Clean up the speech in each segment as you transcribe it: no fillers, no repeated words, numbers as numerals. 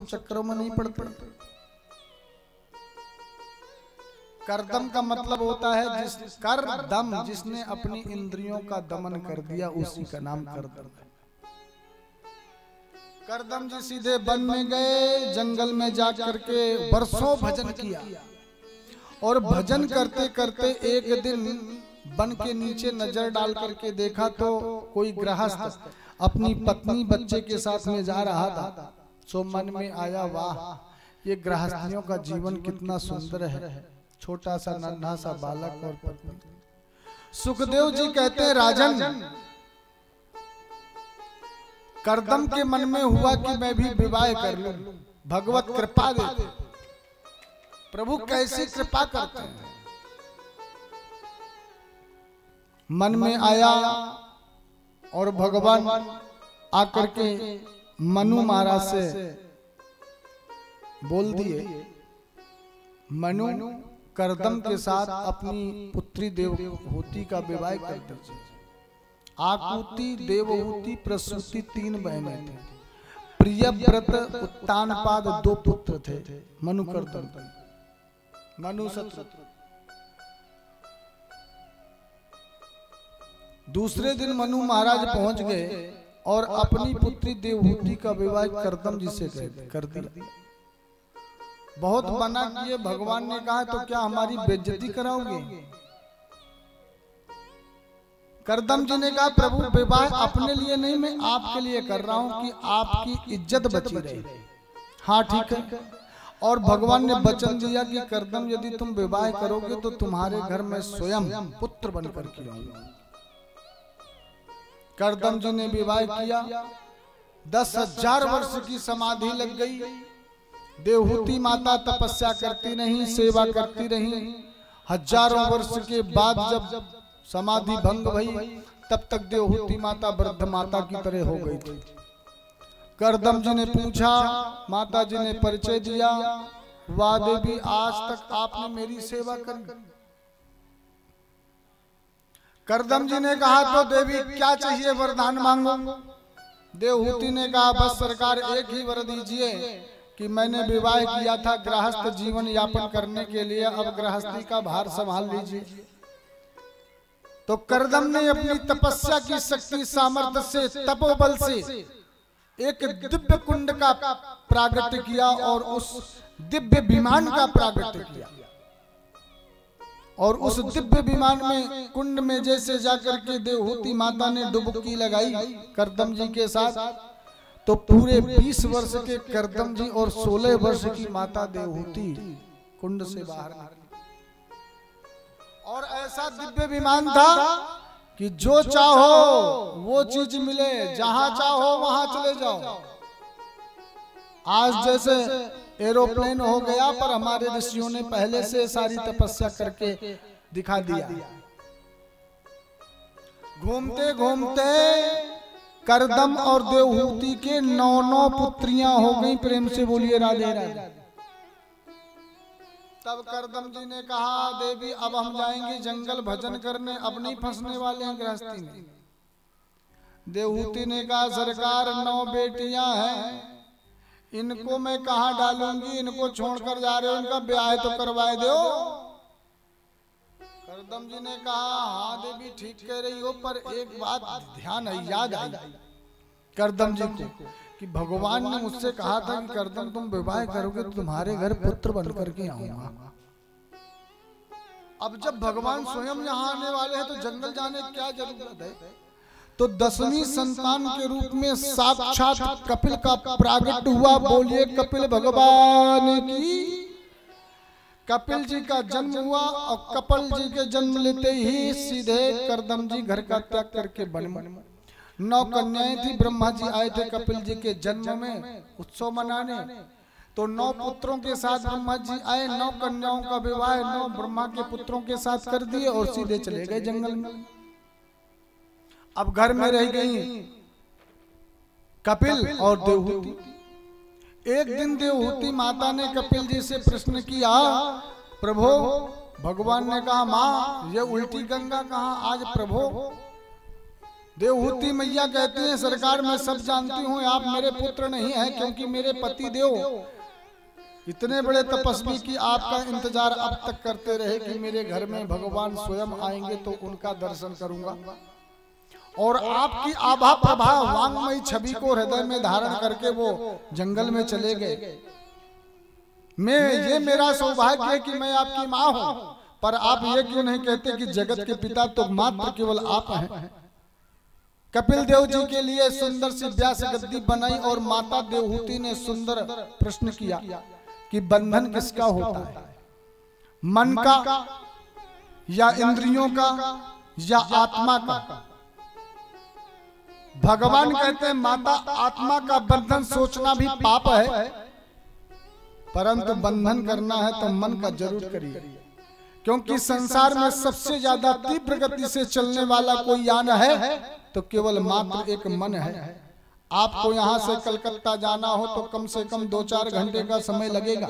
चक्करों में नहीं पड़ते। करदम का मतलब होता है करदम, जिसने अपनी इंद्रियों का दमन कर दिया, उसी का नाम करदम है। करदम जी सीधे वन में गए, जंगल में जा करके बरसों भजन किया, और भजन करते करते एक दिन वन के नीचे नजर डाल करके देखा तो कोई गृहस्थ अपनी पत्नी बच्चे के साथ में जा रहा था। सो मन में आया, वाह ये गृहस्थियों का जीवन कितना सुंदर है, छोटा सा नन्हा सा बालक और पत्नी। सुखदेव जी कहते हैं, राजन करदम के मन में हुआ कि मैं भी विवाह कर लूं, भगवत कृपा देते। प्रभु कैसी कृपा करते हैं, मन में आया और भगवान आकर के मनु महाराज से बोल दिए, मनु करदम के साथ अपनी पुत्री देवहूति का विवाह कर दीजिए। आकुति, देवहूति, प्रसूति 3 बहनें थी। प्रियव्रत, उत्तानपाद 2 पुत्र थे। मनु करदम, मनु शत्रुघ्न। दूसरे दिन मनु महाराज पहुंच गए और अपनी पुत्री देवहूति का विवाह करदम जी से कर दिया। बहुत मना किए, भगवान ने कहा तो क्या हमारी बेइज्जती कराओगे? करदम जी ने कहा, प्रभु विवाह अपने लिए नहीं, मैं आपके लिए कर रहा हूं कि आपकी इज्जत बची रहे। हाँ ठीक है। और भगवान ने वचन दिया कि करदम यदि तुम विवाह करोगे तो तुम्हारे घर में स्वयं पुत्र बनकर के आऊंगा। करदम जी ने विवाह किया। 10,000 वर्ष की समाधि लग गई। देवहूति माता तपस्या करती रही, सेवा करती रही। हजारों वर्ष के बाद जब समाधि भंग भई, तब तक देवहूति माता वृद्ध माता की तरह हो गई थी। करदम जी ने पूछा, माता जी ने परिचय दिया, वाह देवी आज तक आपने मेरी सेवा करी। करदम जी ने कहा, तो देवी क्या चाहिए, वरदान मांगो। देवहूति ने कहा, बस सरकार एक ही वर दीजिए कि मैंने विवाह किया था गृहस्थ जीवन यापन करने के लिए, अब गृहस्थी का भार संभाल लीजिए। तो करदम ने अपनी तपस्या की शक्ति सामर्थ्य से, तपोबल से एक दिव्य कुंड का प्रागट्य किया और उस दिव्य विमान का प्रागट्य किया। और उस दिव्य विमान में, कुंड में जैसे जाकर के देवहूति माता ने डुबकी लगाई करदम जी के साथ, तो पूरे 20 वर्ष के करदम जी और 16 वर्ष की माता देवहूति कुंड से बाहर निकली। और ऐसा दिव्य विमान था कि जो चाहो वो चीज मिले, जहां चाहो वहां चले जाओ। आज जैसे एरोप्लेन हो गया, पर हमारे ऋषियों ने पहले से सारी तपस्या करके दिखा दिया। घूमते घूमते करदम और देवहूति के 9 पुत्रियां हो गई। प्रेम से बोलिए राधे राधे। तब करदम जी ने कहा, देवी अब हम जाएंगे जंगल भजन करने, अब नहीं फंसने वाले हैं गृहस्थी में। देवहूति ने कहा, सरकार 9 बेटियां हैं, इनको मैं कहाँ डालूंगी, इनको छोड़कर जा रहे हो, इनका ब्याह तो करवाए दो। करदम जी ने कहा, हाँ देवी ठीक कह रही हो, पर एक बात ध्यान है, याद आई करदम जी को कि भगवान ने मुझसे कहा था कि करदम तुम विवाह करोगे तो तुम्हारे घर पुत्र बनकर के आऊंगा। अब जब भगवान स्वयं यहाँ आने वाले हैं तो जंगल जाने की क्या जरूरत है? तो 10वीं संतान के रूप में साक्षात कपिल का प्रागट्य हुआ। बोलिए कपिल भगवान की। कपिल जी का जन्म हुआ और कपिल जी के जन्म लेते ही सीधे करदम जी घर का त्याग करके वन में। 9 कन्याएं थी। ब्रह्मा जी आए थे कपिल जी के जन्म में उत्सव मनाने, तो 9 पुत्रों के साथ ब्रह्मा जी आए। 9 कन्याओं का विवाह 9 ब्रह्मा के पुत्रों के साथ कर दिए और सीधे चले गए जंगल में। अब घर में रह गई कपिल और देवहूति। एक दिन देवहूति माता ने कपिल जी से प्रश्न किया, प्रभु भगवान ने कहा, माँ ये उल्टी गंगा कहाँ आज प्रभु? देवहूति मैया कहती हैं सरकार मैं सब जानती हूँ, आप मेरे पुत्र नहीं हैं क्योंकि मेरे पति देव इतने बड़े तपस्वी की आपका इंतजार अब तक करते रहे कि मेरे घर में भगवान स्वयं आएंगे तो उनका दर्शन करूंगा। और आपकी आभा प्रभा वांगमयी छवि को हृदय में धारण करके वो जंगल में चले गए। ये मेरा सौभाग्य है कि मैं आपकी माँ हूँ, पर आप ये क्यों नहीं कहते कि जगत के पिता तो मात्र केवल आप हैं। कपिल देव जी के लिए सुंदर सी व्यास गद्दी बनाई और माता देवहूति ने सुंदर प्रश्न किया कि बंधन किसका होता है, मन का या इंद्रियों का या आत्मा का। भगवान कहते हैं माता आत्मा का बंधन सोचना भी पाप है, परंतु बंधन करना है तो मन का जरूर करिए, क्योंकि संसार में सबसे ज्यादा तीव्र गति से चलने वाला कोई यान है तो केवल मात्र एक मन है। आपको यहाँ से कलकत्ता जाना हो तो कम से कम 2-4 घंटे का समय लगेगा।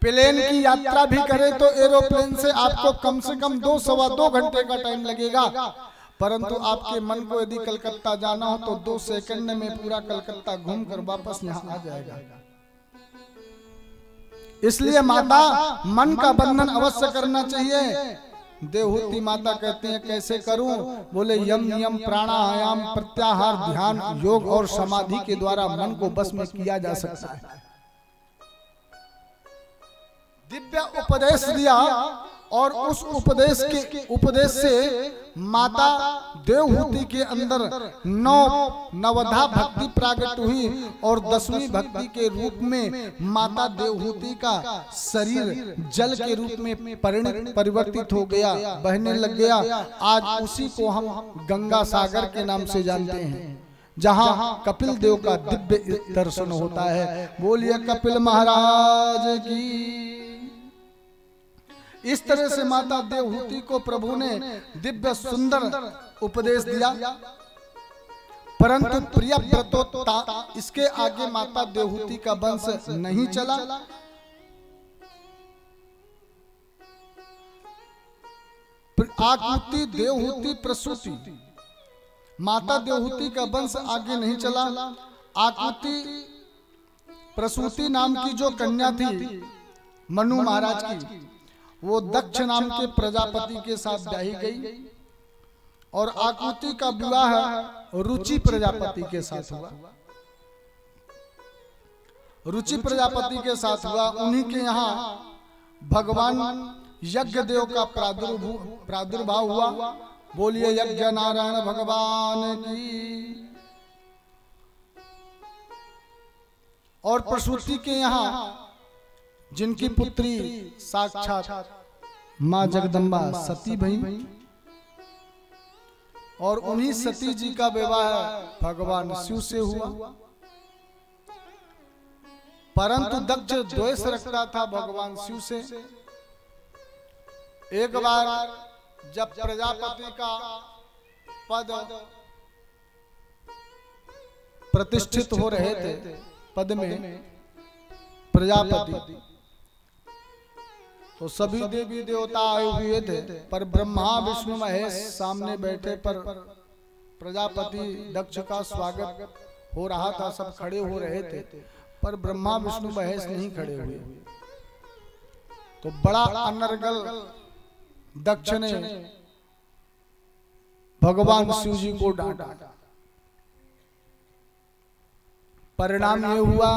प्लेन की यात्रा भी करें तो एरोप्लेन से आपको कम से कम 2-2.25 घंटे का टाइम लगेगा, परंतु आपके मन को यदि कलकत्ता जाना हो तो 2 सेकंड में पूरा कलकत्ता घूमकर वापस यहाँ आ जाएगा। इसलिए माता मन का बंधन अवश्य करना चाहिए। देवहूति माता कहती हैं कैसे करूं? बोले यम नियम प्राणायाम प्रत्याहार ध्यान योग और समाधि के द्वारा मन को बस में किया जा सकता है। दिव्य उपदेश दिया और उस उपदेश से माता देवहूति के अंदर नवधा भक्ति प्रकट हुई और 10वीं भक्ति के रूप में माता देवहूति का शरीर जल के रूप में परिवर्तित हो गया, बहने लग गया। आज उसी को हम गंगा सागर के नाम से जानते हैं, जहां कपिल देव का दिव्य दर्शन होता है। बोलिए कपिल महाराज की। इस तरह से माता देवहूति को प्रभु ने दिव्य सुंदर उपदेश दिया, परंतु प्रिय व्रतोत्ता इसके आगे माता देवहूति का वंश नहीं चला। आकृति देवहूति प्रसूति, माता देवहूति का वंश आगे नहीं चला। आकृति प्रसूति नाम की जो कन्या थी मनु महाराज की, वो दक्ष नाम के प्रजापति के साथ ब्याही गई और आकृति का विवाह रुचि प्रजापति के साथ हुआ। रुचि प्रजापति के साथ हुआ। उन्हीं के यहाँ भगवान यज्ञ देव का प्रादुर्भाव हुआ। बोलिए यज्ञ नारायण भगवान की। और प्रसूति के यहाँ जिनकी पुत्री साक्षात माँ जगदम्बा सती भई, और उन्हीं सती जी का विवाह भगवान शिव से हुआ। परंतु दक्ष द्वेष रखता था भगवान शिव से। एक बार जब प्रजापति का पद प्रतिष्ठित हो रहे थे, पद में प्रजापति, तो सभी देवी देवता आए हुए थे, पर ब्रह्मा विष्णु महेश सामने बैठे, पर प्रजापति दक्ष का स्वागत हो रहा था, सब खड़े हो रहे थे, पर ब्रह्मा विष्णु महेश नहीं खड़े हुए। तो बड़ा अनर्गल दक्ष ने भगवान शिव जी को डांटा। परिणाम ये हुआ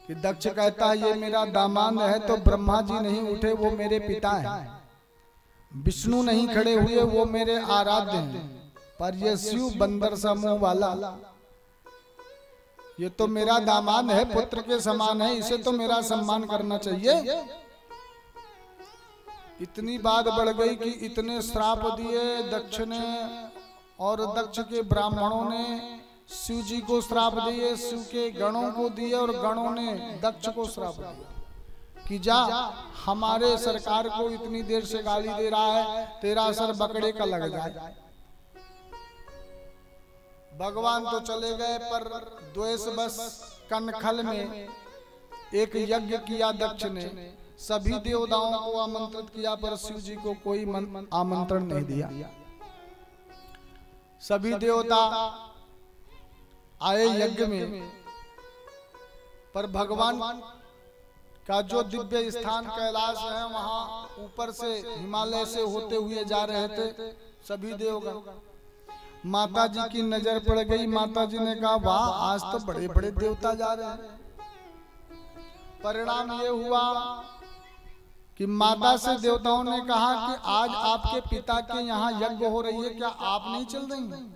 कि दक्ष कहता है ये मेरा दामाद है, तो ब्रह्मा जी नहीं उठे, वो मेरे पिता हैं। विष्णु नहीं खड़े हुए, वो मेरे आराध्य हैं। पर ये शिव बंदर समूह वाला, ये तो मेरा दामाद है, पुत्र के समान है, इसे तो मेरा सम्मान करना चाहिए। इतनी बात बढ़ गई कि इतने श्राप दिए दक्ष ने, और दक्ष के ब्राह्मणों ने शिव जी को श्राप दिए, शिव के गणों को दिए, और गणों ने दक्ष को श्राप दिया कि जा, हमारे सरकार को इतनी देर से गाली दे रहा है, तेरा असर बकरे का लग जाए। भगवान तो चले गए, पर द्वेष बस कनखल में एक यज्ञ किया दक्ष ने, सभी देवताओं को आमंत्रित किया, पर शिव जी को कोई आमंत्रण नहीं दिया। सभी देवता आए यज्ञ में, पर भगवान का जो दिव्य स्थान कैलाश है वहां ऊपर से हिमालय से होते हुए जा रहे थे सभी देवगण। माता जी की नजर पड़ गई। माता जी ने कहा वाह, आज तो बड़े बड़े देवता जा रहे हैं। परिणाम ये हुआ कि माता से देवताओं ने कहा कि आज आपके पिता के यहाँ यज्ञ हो रही है, क्या आप नहीं चल रही?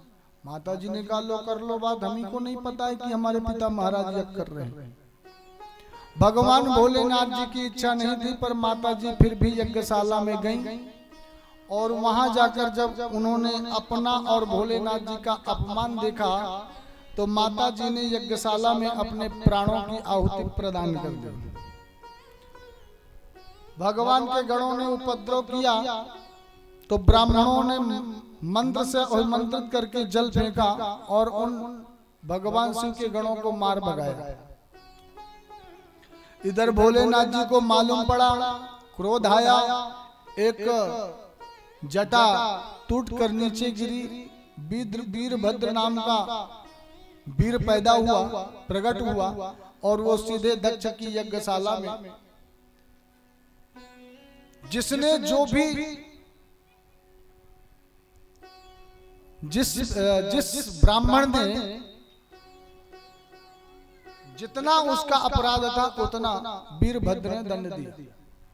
माता जी ने कहा लो कर लो बात, हम ही को नहीं पता है कि हमारे पिता महाराज यज्ञ कर रहे हैं। भगवान भोलेनाथ जी की इच्छा नहीं थी, पर माता जी फिर भी यज्ञशाला में गईं और वहां जाकर जब उन्होंने अपना और भोलेनाथ जी का अपमान देखा तो माता जी ने यज्ञशाला में अपने प्राणों की आहुति प्रदान कर दी। भगवान के गणों ने उपद्रव किया तो ब्राह्मणों ने मंत्र से अभिमंत्रित करके जल फेंका और उन भगवान शिव के गणों को मार भगाया। इधर भोलेनाथ जी को मालूम पड़ा, क्रोध आया, एक जटा टूट कर नीचे गिरी। वीरभद्र नाम का वीर पैदा हुआ, प्रकट हुआ और वो सीधे दक्ष की यज्ञशाला में, जिसने जो भी जिस ब्राह्मण ने जितना उसका अपराध था उतना वीरभद्र ने दंड दिया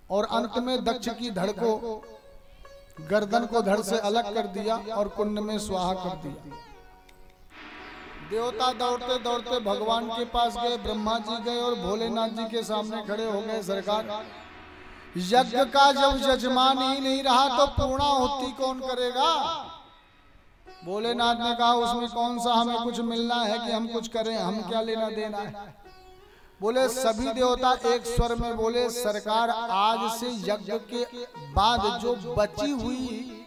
और अंत में दक्ष की धड़ को, गर्दन को धड़ से अलग कर दिया और कुंड में स्वाहा कर दिया। देवता दौड़ते दौड़ते भगवान के पास गए, ब्रह्मा जी गए और भोलेनाथ जी के सामने खड़े हो गए। सरकार, यज्ञ का जब यजमान ही नहीं रहा तो पूर्णाहुति कौन करेगा? भोलेनाथ ने कहा उसमें कौन सा हमें कुछ मिलना है कि हम कुछ करें, हम क्या लेना देना है? बोले सभी देवता एक स्वर में बोले सरकार, आज से यज्ञ के बाद जो बची हुई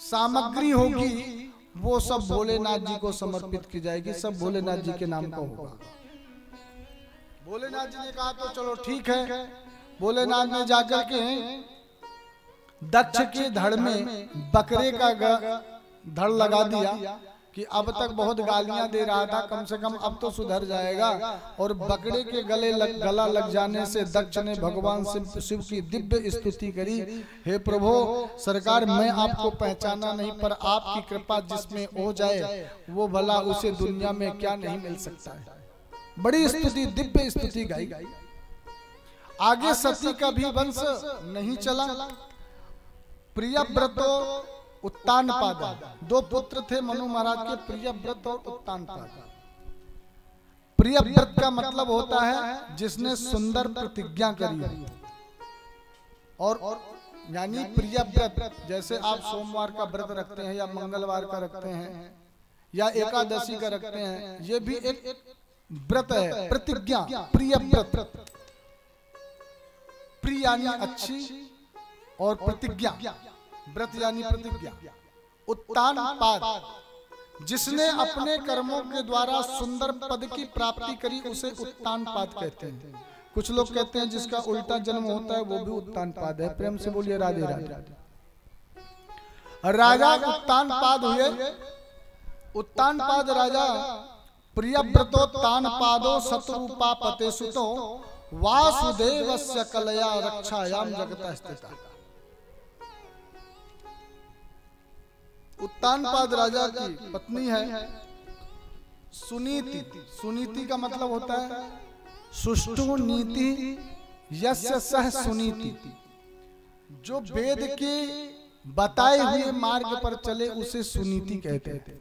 सामग्री होगी वो सब भोलेनाथ जी को समर्पित की जाएगी, सब भोलेनाथ जी के नाम का होगा। भोलेनाथ जी ने कहा तो चलो ठीक है। भोलेनाथ ने जाकर के दक्ष के धड़ में बकरे का धड़ लगा दिया कि अब तक बहुत गालियां दे रहा था, कम से कम अब तो सुधर जाएगा। और बकरे के गला लग जाने से दक्ष ने भगवान शिव की दिव्य स्तुति करी। हे प्रभु सरकार, मैं आपको पहचाना नहीं, पर आपकी कृपा जिसमें हो जाए वो भला उसे दुनिया में क्या नहीं मिल सकता है। बड़ी स्तुति, दिव्य स्तुति गाई। आगे सती का भी वंश नहीं चला। प्रियव्रतो उत्तानपाद, दो पुत्र थे मनु महाराज के, प्रियव्रत और उत्तानपाद। प्रियव्रत का मतलब होता है जिसने सुंदर प्रतिज्ञा करी, और यानी प्रियव्रत जैसे आप सोमवार का व्रत रखते हैं या मंगलवार का रखते हैं या एकादशी का रखते हैं, ये भी एक व्रत है, प्रतिज्ञा। प्रियव्रत, प्रिय यानी अच्छी और प्रतिज्ञा, व्रत यानी प्रतिज्ञा। उत्तानपाद, जिसने अपने कर्मों के द्वारा सुंदर पद की प्राप्ति करी उसे उत्तानपाद कहते हैं। कुछ लोग कहते हैं जिसका उल्टा जन्म होता है वो भी उत्तानपाद है। प्रेम से बोलिए राधे राधे। राजा उत्तानपाद हुए। उत्तानपाद राजा प्रियव्रतोत्तानपादो शत्रुपापते सुतो वासुदेवस्य कलया रक्षायाम जगतः स्थितः। उत्तानपाद राजा की पत्नी है सुनीति। सुनीति का मतलब होता है सुष्ठु नीति यस्य सह सुनीति। जो वेद के बताए हुए मार्ग पर चले उसे सुनीति कहते हैं।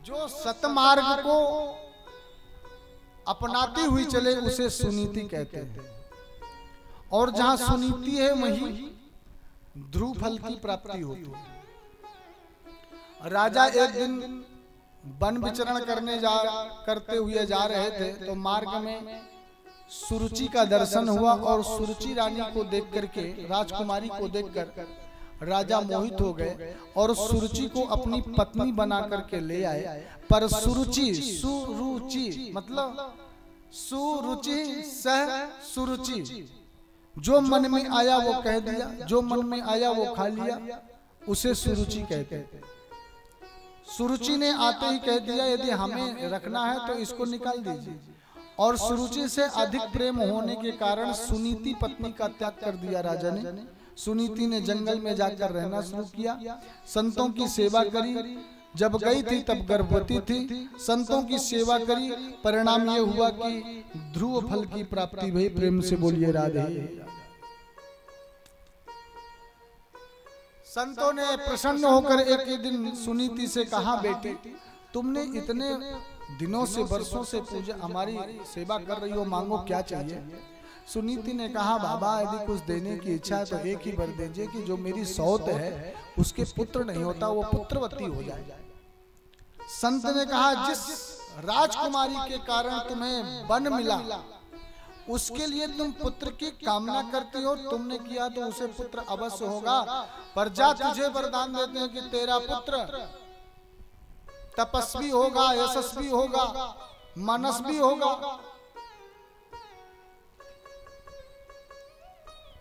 जो सतमार्ग को अपनाती हुई चले उसे सुनीति कहते हैं। और जहां सुनीति है वहीं ध्रुव फल की प्राप्ति होती है। राजा एक दिन वन विचरण करते हुए जा रहे थे तो मार्ग में सुरुचि का दर्शन हुआ और सुरुचि रानी को देख करके, राजकुमारी को देखकर राजा मोहित हो गए और सुरुचि को अपनी पत्नी बना करके ले आए। पर सुरुचि मतलब सुरुचि सह सुरुचि, जो मन में आया वो कह दिया, जो मन में आया वो खा लिया, उसे सुरुचि कहते हैं। सुरुचि ने आते ही कह दिया यदि हमें रखना है तो इसको निकाल दीजिए। और सुरुचि से अधिक प्रेम होने के कारण सुनीति पत्नी का त्याग कर दिया राजा ने। सुनीति ने जंगल में जाकर रहना शुरू किया, संतों की सेवा करी। जब गई थी तब गर्भवती थी, संतों की सेवा करी, परिणाम ये हुआ कि ध्रुव फल की प्राप्ति भई। प्रेम से बोलिए राधे। संतों ने प्रसन्न होकर एक ही दिन सुनीति से कहा, बेटी तुमने इतने दिनों से वर्षों से पूजा हमारी सेवा कर रही हो, मांगो क्या चाहिए। सुनीति ने कहा, बाबा यदि कुछ देने की इच्छा है तो एक ही वर दीजिए कि जो मेरी सौत है उसके पुत्र नहीं होता, वो पुत्रवती हो जाए। संत ने कहा, जिस राजकुमारी के कारण तुम्हें वन मिला उसके लिए तुम पुत्र की कामना करती हो, तुमने किया तो उसे पुत्र अवश्य होगा। पर जा, तुझे वरदान देते हैं कि तेरा पुत्र तपस्वी होगा, यशस्वी होगा, मनस्वी होगा।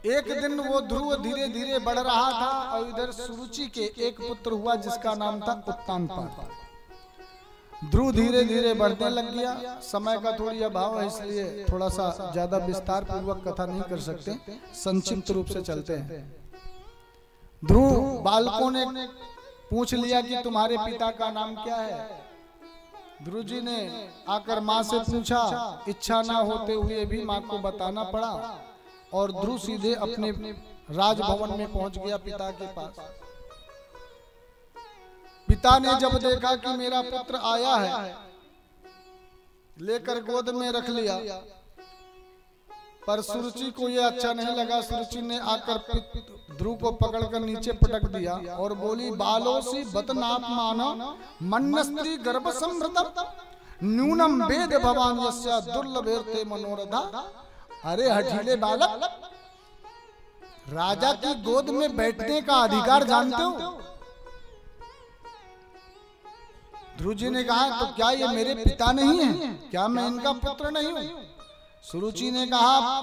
एक दिन वो ध्रुव धीरे धीरे बढ़ रहा था और इधर सुरुचि के एक पुत्र हुआ जिसका नाम था उत्तानपाद। ध्रुव धीरे धीरे बढ़ने लग गया। समय का थोड़ी अभाव है इसलिए थोड़ा सा ज्यादा विस्तार पूर्वक कथा नहीं कर सकते, संक्षिप्त रूप से चलते हैं। ध्रुव बालकों ने पूछ लिया कि तुम्हारे पिता का नाम क्या है। ध्रुव जी ने आकर माँ से पूछा, इच्छा ना होते हुए भी माँ को बताना पड़ा और ध्रुव सीधे अपने राजभवन में पहुंच गया पिता के पास। पिता ने जब देखा कि मेरा पुत्र आया है, लेकर गोद में रख लिया, पर सुरुचि को यह अच्छा नहीं लगा। सुरुचि ने आकर ध्रुव को पकड़कर नीचे पटक दिया और बोली, बालोसी बतनाप माना मन्नस्त्री गर्भ समृतम न्यूनम वेद भवान यस्या दुर्लभेर्ते मनोरथा। अरे हठीले बालक, राजा की गोद में बैठने का अधिकार जानते हो? ध्रुव जी ने कहा, तो क्या ये मेरे पिता नहीं है? क्या मैं इनका पुत्र नहीं हूं? सुरुचि ने कहा,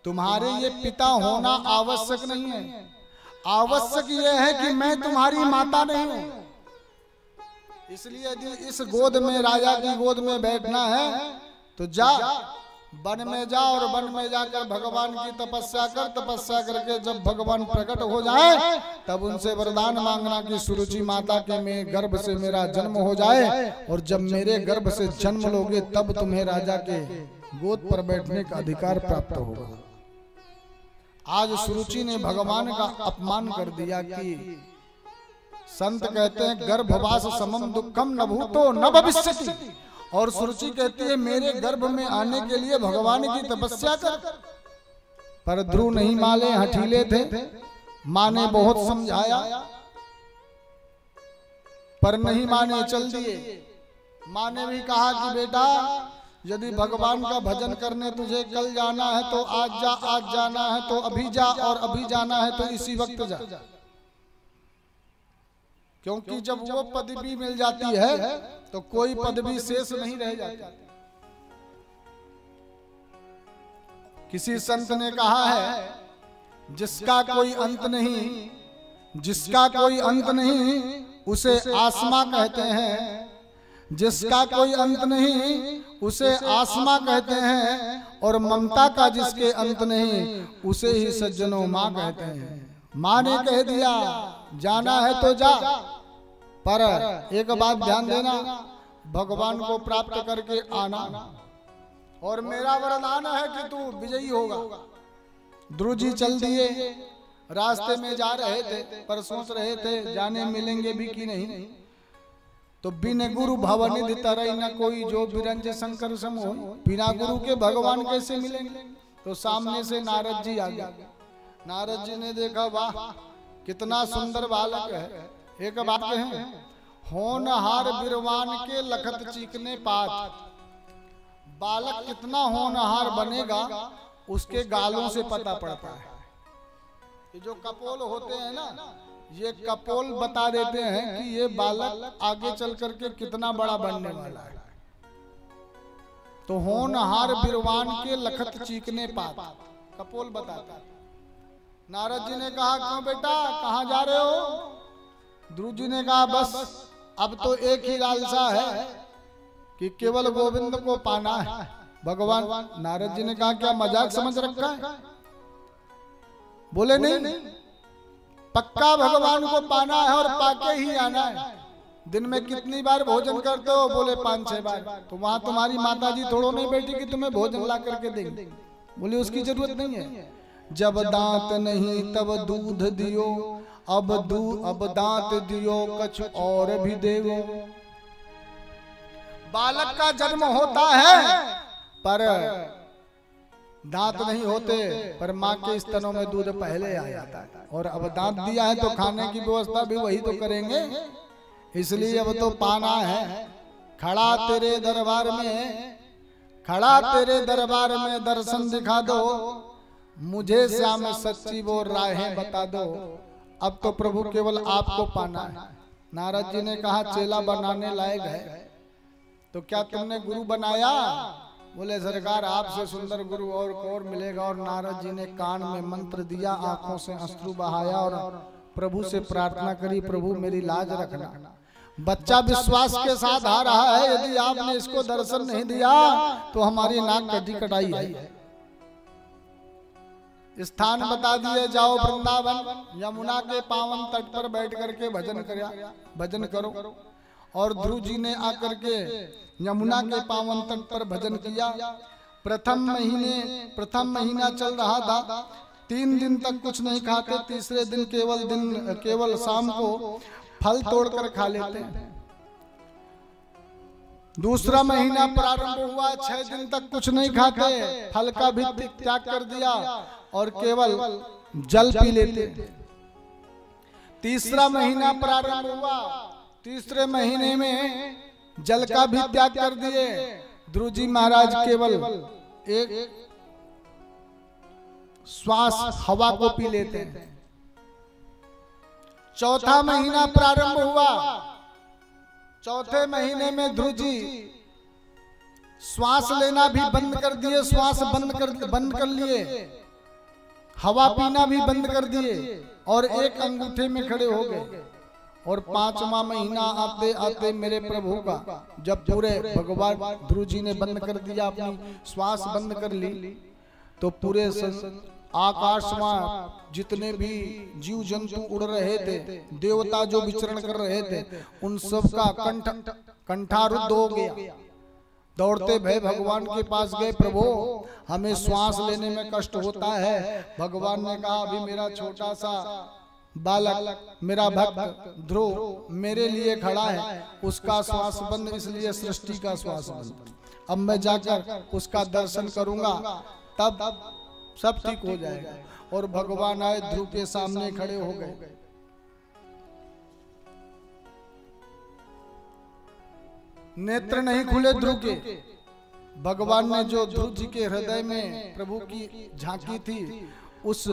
तुम्हारे ये पिता होना आवश्यक नहीं है, आवश्यक यह है कि मैं तुम्हारी माता नहीं हूं। इसलिए यदि इस गोद में, राजा की गोद में बैठना है तो जा, वन में जा और वन में जाकर भगवान की तपस्या कर। तपस्या करके जब भगवान प्रकट हो जाए तब उनसे वरदान मांगना कि सुरुचि माता के में गर्भ से मेरा जन्म हो जाए, और जब मेरे गर्भ से जन्म लोगे तब तुम्हें राजा के गोद पर बैठने का अधिकार प्राप्त होगा। आज सुरुचि ने भगवान का अपमान कर दिया कि संत कहते हैं गर्भवास समम दुखम न भूतो न भविष्यति, और सुरुचि कहती है मेरे गर्भ में आने के लिए भगवान की तपस्या कर। पर ध्रुव नहीं माने, हठीले थे। माँ ने बहुत समझाया पर नहीं माने, चल दिए। माँ ने भी कहा कि बेटा यदि भगवान का भजन करने तुझे कल जाना है तो आज जा, आज जाना है तो अभी जा, और अभी जाना है तो इसी वक्त जा, क्योंकि जब वो पदवी मिल जाती है तो कोई पदवी शेष नहीं रह जाती। किसी संत ने कहा है, जिसका कोई अंत नहीं, जिसका कोई अंत नहीं उसे आसमा कहते हैं, जिसका कोई अंत नहीं उसे आसमा कहते हैं, और ममता का जिसके अंत नहीं उसे ही सज्जनों माँ कहते हैं। माँ ने कह दिया जाना है तो जा, पर एक बात ध्यान देना, भगवान को प्राप्त करके आना, और मेरा वरदान है कि तू विजयी होगा। ध्रुव जी चल दिए। रास्ते में जा रहे थे पर सोच रहे थे जाने मिलेंगे भी कि नहीं। तो बिन गुरु भवनिधि तरई न कोई, जो बिरंज शंकर सम हो, बिना गुरु के भगवान कैसे मिलेंगे। तो सामने से नारद जी आ गए। नारद जी ने देखा, वाह कितना सुंदर बालक है। एक बात है, होनहार बिरवान के लखत चीकने पात। बालक कितना होनहार बनेगा उसके गालों से पता पड़ता है। ये जो कपोल होते हैं ना, ये कपोल बता देते हैं कि ये बालक आगे चल करके कितना बड़ा बनने वाला है। तो होनहार बिरवान के लखत चीकने पात, कपोल बताता है। नारद जी ने कहा, क्यों बेटा कहाँ जा रहे हो? ध्रुव जी ने कहा बस अब तो एक ही लालसा है कि केवल गोविंद को पाना है। भगवान नारद जी ने कहा क्या मजाक समझ रखा है? बोले नहीं, पक्का भगवान को पाना है और पाके ही आना है। दिन में कितनी बार भोजन करते हो? बोले 5-6 बार। तो वहां तुम्हारी माता जी थोड़ो नहीं बैठी कि तुम्हें भोजन ला करके देंगे? बोले उसकी जरूरत नहीं है। जब दांत नहीं तब दूध दियो, अब दांत दियो कछ और भी देवो। बालक का जन्म होता है पर दांत नहीं होते, पर माँ के स्तनों में दूध पहले आ जाता है। और अब दांत दिया है तो खाने की व्यवस्था भी वही तो करेंगे, इसलिए अब तो पाना है। खड़ा तेरे दरबार में, खड़ा तेरे दरबार में दर्शन दिखा दो, मुझे श्याम सच्ची वो राहें बता दो। अब तो प्रभु केवल आपको पाना है। नारद जी ने कहा चेला बनाने लायक है तो क्या तुमने गुरु बनाया? बोले सरकार आपसे सुंदर गुरु और मिलेगा। और नारद जी ने कान में मंत्र दिया, आंखों से अश्रु बहाया और प्रभु से प्रार्थना करी, प्रभु मेरी लाज रखना। बच्चा विश्वास के साथ आ रहा है, यदि आपने इसको दर्शन नहीं दिया तो हमारी नाक कटी कटाई है। स्थान बता दिए, जाओ वृंदावन, यमुना के पावन तट पर बैठ करके भजन करो। और ध्रुव जी ने आकर के यमुना के पावन तट पर भजन किया। प्रथम महीना चल रहा था। 3 दिन तक कुछ नहीं खाते, तीसरे दिन केवल शाम को फल तोड़कर खा लेते हैं। दूसरा महीना प्रारंभ हुआ, 6 दिन तक कुछ नहीं खाते, फल का भी त्याग कर दिया और केवल जल पी लेते। तीसरा महीना प्रारंभ हुआ, तीसरे महीने में जल का भी त्याग कर दिए। ध्रुव जी महाराज केवल एक श्वास हवा को पी लेते हैं। चौथा महीना प्रारंभ हुआ, चौथे महीने में ध्रुव जी श्वास लेना भी बंद कर दिए, श्वास बंद कर लिए, हवा पीना भी बंद कर दिए और एक अंगूठे में खड़े हो गए। और 5वां महीना आते आते मेरे प्रभु का जब पूरे भगवान ध्रुव जी ने बंद कर दिया, अपनी श्वास बंद कर ली, तो पूरे आकाश में जितने भी जीव जंतु उड़ रहे थे, देवता जो विचरण कर रहे थे, उन सब का कंठारुद्ध हो गया। दौड़ते भय भगवान के पास गए, प्रभु हमें श्वास लेने में कष्ट होता है। भगवान ने कहा अभी मेरा छोटा सा बालक, मेरा भक्त ध्रुव मेरे लिए खड़ा है, उसका श्वास बंद, इसलिए सृष्टि का श्वास बंद। अब मैं जाकर उसका दर्शन करूंगा, तब सब ठीक हो जाएगा। और भगवान आए, ध्रुव के सामने खड़े हो गए। नेत्र नहीं खुले ध्रुव के। भगवान ने जो ध्रुव जी के हृदय में प्रभु की झांकी थी, उस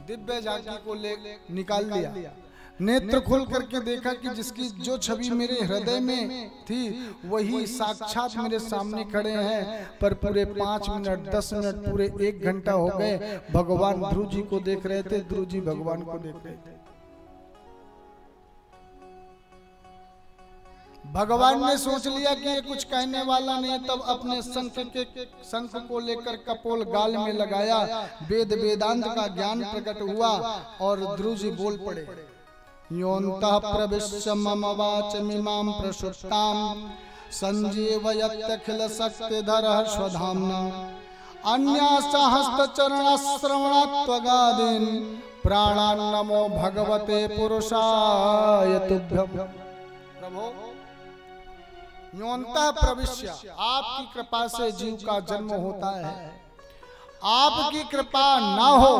दिव्य झांकी को ले निकाल लिया। नेत्र खोल करके देखा कि जिसकी जो छवि मेरे हृदय में थी वही साक्षात मेरे सामने खड़े हैं। पर पूरे 5 मिनट 10 मिनट पूरे 1 घंटा हो गए, भगवान ध्रुव जी को देख रहे थे, ध्रुव जी भगवान को देख रहे थे। भगवान ने सोच लिया कि ये कुछ कहने वाला नहीं, तब अपने शंख को लेकर कपोल गाल में लगाया। वेद वेदांत का ज्ञान प्रकट हुआ और ध्रुव जी बोल पड़े, योऽन्तः प्रविश्य मम वाचमिमां प्रसुप्तां संजीवयत्यखिल शक्तिधरः स्वधाम्ना अन्याश्च हस्तचरणश्रवणत्वगादीन् प्राणान् नमो भगवते पुरुषाय तुभ्यम्। प्रभु योऽन्तः प्रविश्य, आपकी कृपा से जीव का जन्म होता है। आपकी कृपा ना हो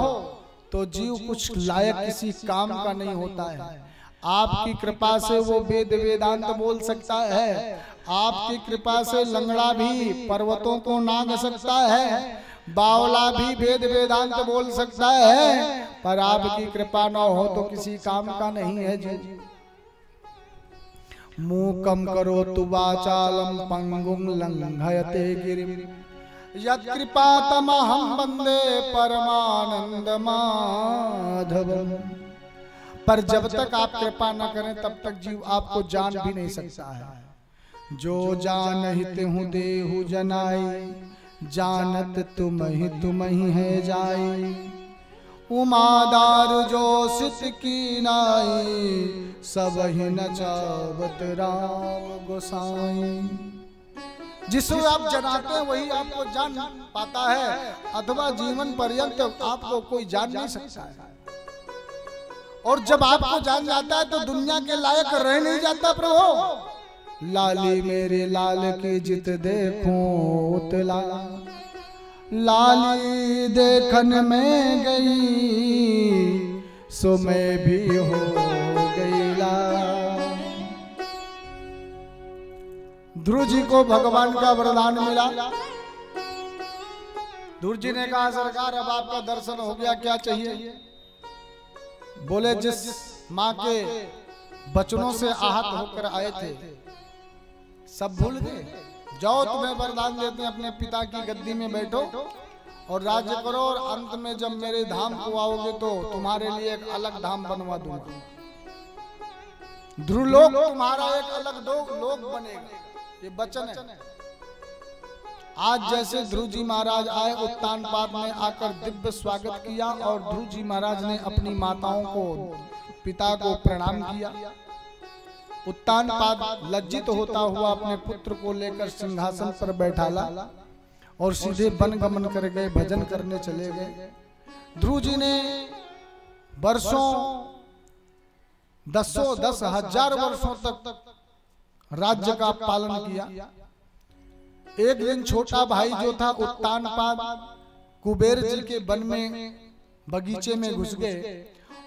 तो जीव कुछ लायक किसी काम का नहीं होता है। आपकी कृपा से वो वेद वेदांत बोल सकता है। आपकी कृपा से लंगड़ा भी पर्वतों को नाग सकता है, बावला भी वेद वेदांत बोल सकता है। पर आपकी कृपा ना हो तो किसी काम का नहीं है जीव। मूकं करोतु वाचालं पंगुं लंघयते गिरिं यत्कृपातमहं वन्दे परमानंद माधवम्। पर जब तक आप कृपा न करें तब तक जीव आपको जान भी नहीं सकता है। जो जानहित हूँ देहु जनाई, जानत तुम ही है जाई। उमादार जो सित की नाई, सब ही नचावत राम गोसाई। जिसको आप जनाते हैं वही आपको जान पाता है, अथवा जीवन पर्यंत आपको कोई जान नहीं सकता है। और जब आपको जान जाता है तो दुनिया के लायक रह नहीं जाता प्रभु। लाली मेरे लाल की जित देखूं उतला, लाली देखन में गई सो मैं भी हो गई लाल। ध्रुव जी को भगवान का वरदान मिला। ध्रुव जी ने कहा सरकार अब आपका दर्शन हो गया, क्या चाहिए? बोले जिस माँ के बचनों से आहत होकर आए थे सब भूल गए। जाओ तुम्हें वरदान देते हैं, अपने पिता की गद्दी में बैठो और राज्य करो, और अंत में जब मेरे धाम को आओगे तो तुम्हारे लिए एक अलग धाम बनवा दूंगा। ध्रुवलोक तुम्हारा एक अलग लोक बनेगा, ये वचन है। आज जैसे ध्रुव जी महाराज आए, उत्तानपाद ने आकर दिव्य स्वागत किया और ध्रुव जी महाराज ने अपनी माताओं को, पिता को प्रणाम किया। उत्तानपाद लज्जित होता हुआ अपने पुत्र को लेकर सिंहासन पर बैठाला और सीधे वन गमन कर गए, भजन करने चले गए। ध्रुव जी ने वर्षों, 10,000 वर्षों तक राज्य का पालन किया। एक दिन छोटा भाई जो था उत्तानपाद कुबेर जी के वन में बगीचे में घुस गए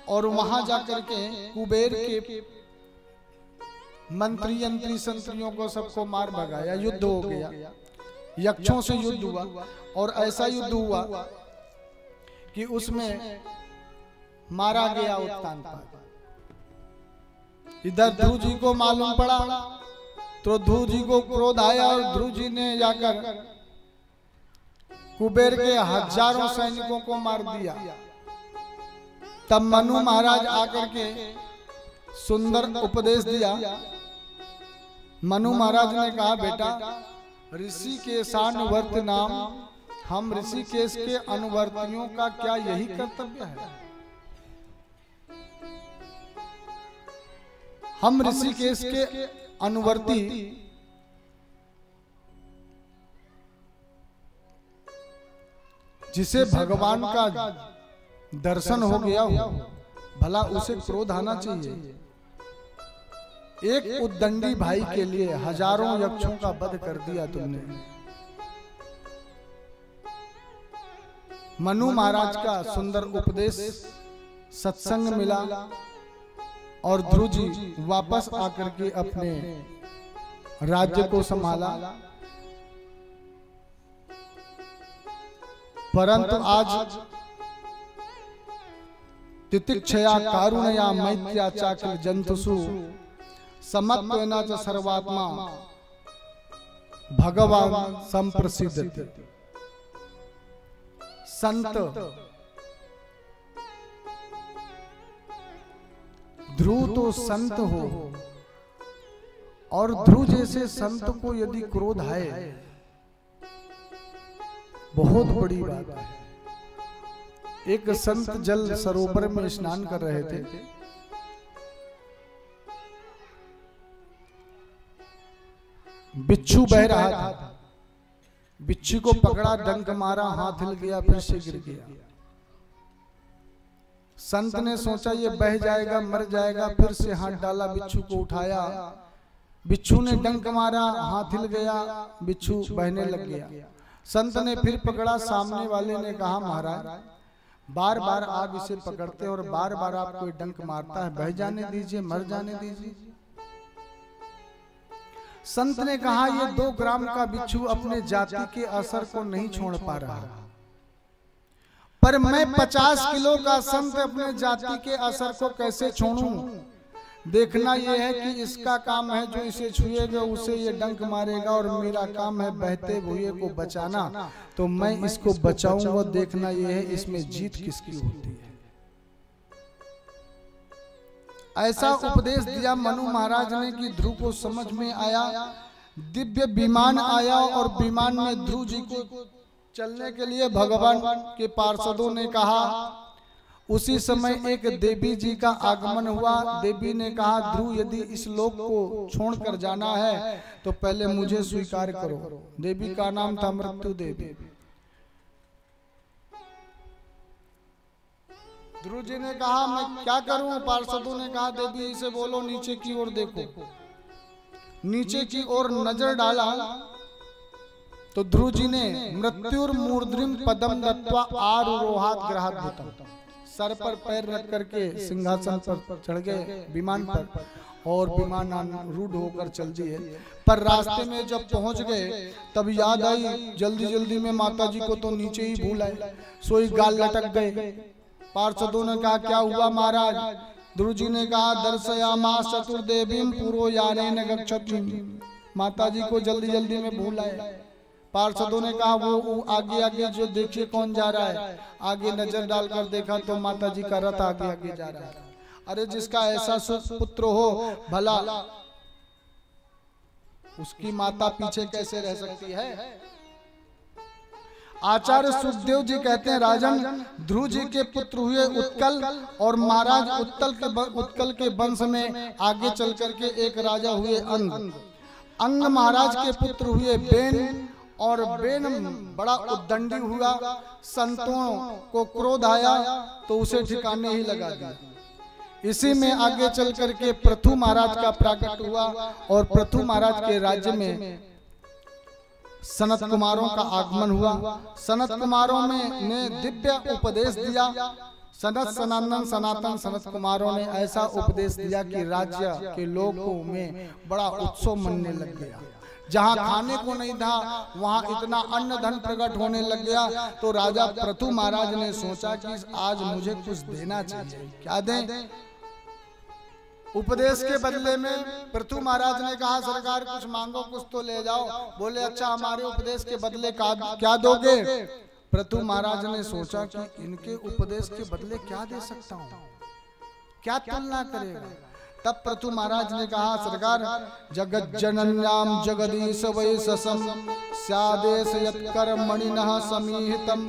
और वहां जाकर के कुबेर के मंत्री यंत्री संतरियों को सबको मार भगाया। युद्ध हो गया, यक्षों से युद्ध हुआ और ऐसा युद्ध हुआ कि उसमें मारा गया उत्तानपाद। इधर ध्रुव जी को मालूम पड़ा तो ध्रुव जी को क्रोध आया और ध्रुव जी ने जाकर कुबेर के हजारों सैनिकों को मार दिया। तब मनु महाराज आकर के सुंदर उपदेश दिया। मनु महाराज ने कहा बेटा ऋषिकेशानुवर्त नाम, हम ऋषिकेश के अनुवर्तियों का क्या यही कर्तव्य है? हम ऋषिकेश के अनुवर्ती जिसे भगवान का दर्शन हो गया हो, भला उसे क्रोध आना चाहिए। एक उद्दंडी भाई के लिए हजारों यक्षों का वध कर दिया तुमने। मनु महाराज का सुंदर उपदेश, सत्संग मिला और ध्रुव जी वापस आकर के अपने राज्य को संभाला। परंतु आज तितिक्षया कारुणया मैत्र्या चाकिल जंतुषु समत्वेन च सर्वात्मा भगवान संप्रसिद्धति। संत ध्रुव तो संत हो, और ध्रुव जैसे संत को यदि क्रोध आए बहुत बड़ी बात है। एक संत जल सरोवर में स्नान कर रहे थे। बिच्छू बह रहा था, बिच्छू को पकड़ा, डंक मारा, हाथ हिल गया, फिर से गिर गया। संत ने सोचा ये बह जाएगा, मर जाएगा, फिर से हाथ डाला, बिच्छू को उठाया, बिच्छू ने डंक मारा, हाथ हिल गया, बिच्छू बहने लग गया। संत ने फिर पकड़ा, सामने वाले ने कहा महाराज बार बार आप इसे पकड़ते और बार बार आपको डंक मारता है, बह जाने दीजिए, मर जाने दीजिए। संत ने कहा ये 2 ग्राम का बिच्छू अपने जाति के असर को नहीं छोड़ पा रहा, पर मैं 50 किलो का संत अपने जाति के असर को कैसे छोड़ूं? देखना यह है कि इसका काम है जो इसे छुएगा उसे ये डंक मारेगा, और मेरा काम है बहते हुए को बचाना, तो मैं इसको बचाऊंगा। देखना यह है इसमें जीत किसकी होती है। ऐसा उपदेश दिया मनु महाराज ने कि ध्रुव को समझ में आया। दिव्य विमान आया और विमान में ध्रुव जी को चलने के लिए भगवान के पार्षदों ने कहा। उसी समय एक देवी जी का आगमन हुआ। देवी ने कहा, ध्रुव यदि इस लोक को छोड़कर जाना है तो पहले मुझे स्वीकार करो। देवी का नाम था मृत्यु देवी। ध्रुव जी ने कहा, मैं क्या करूं? पार्षदों ने कहा, देवी से बोलो नीचे की ओर देखो। नीचे की ओर नजर डाला तो ध्रुव जी ने मृत्युर मूर्ध्निम पदम दत्वा आरोहात ग्रहात भूतम, सर पर पैर रख करके सिंहासन पर चढ़ गए विमान पर, और विमान रूढ़ होकर चल दिए। पर रास्ते में जब पहुंच गए तब याद आई, जल्दी जल्दी में माता जी को तो नीचे ही भूल आए, सोई गाल लटक गए। पार्षदों ने कहा, क्या हुआ महाराज? ध्रुव जी ने कहा, दर्शयामास चतुर्देवीं पुरो यानेन गच्छति। माता जी को जल्दी जल्दी में भूल आए। पार्षदों ने कहा, वो आगे आगे जो देखिए कौन जा रहा है। आगे नजर डालकर देखा तो माता जी का रथ आगे आगे जा रहा है। अरे जिसका ऐसा पुत्र हो भला, उसकी माता पीछे कैसे रह सकती है? आचार्य सुखदेव जी कहते हैं, राजन ध्रुव जी के पुत्र हुए उत्कल, और महाराज उत्कल के वंश में आगे चल करके एक राजा हुए अंग। अंग महाराज के पुत्र हुए बेन, और बेन बड़ा उद्दंडी हुआ। संतों को क्रोध आया तो उसे ठिकाने ही लगा दिया। इसी में आगे चल करके पृथु महाराज का प्राकट हुआ, और पृथु महाराज के राज्य में सनत कुमारों का आगमन हुआ। सनत कुमारों ने दिव्य उपदेश दिया। सनातन सनत कुमारों ने ऐसा उपदेश दिया कि राज्य के लोगों में बड़ा उत्सव मनने लग गया। जहाँ खाने को नहीं था वहाँ इतना अन्न धन प्रकट होने लग गया। तो राजा पृथु महाराज ने सोचा कि आज मुझे कुछ देना चाहिए। क्या दें? उपदेश के बदले में पृथु महाराज ने कहा, सरकार कुछ मांगो, कुछ तो ले जाओ। बोले, अच्छा हमारे उपदेश के बदले क्या दोगे? पृथु महाराज ने सोचा कि इनके उपदेश के बदले क्या दे सकता हूँ, क्या तुलना करेगा। तब पृथु महाराज ने कहा, सरकार जगत जनन्याम जगदीश वै ससम स्यादेश यत्कर मणिनः समीहितम।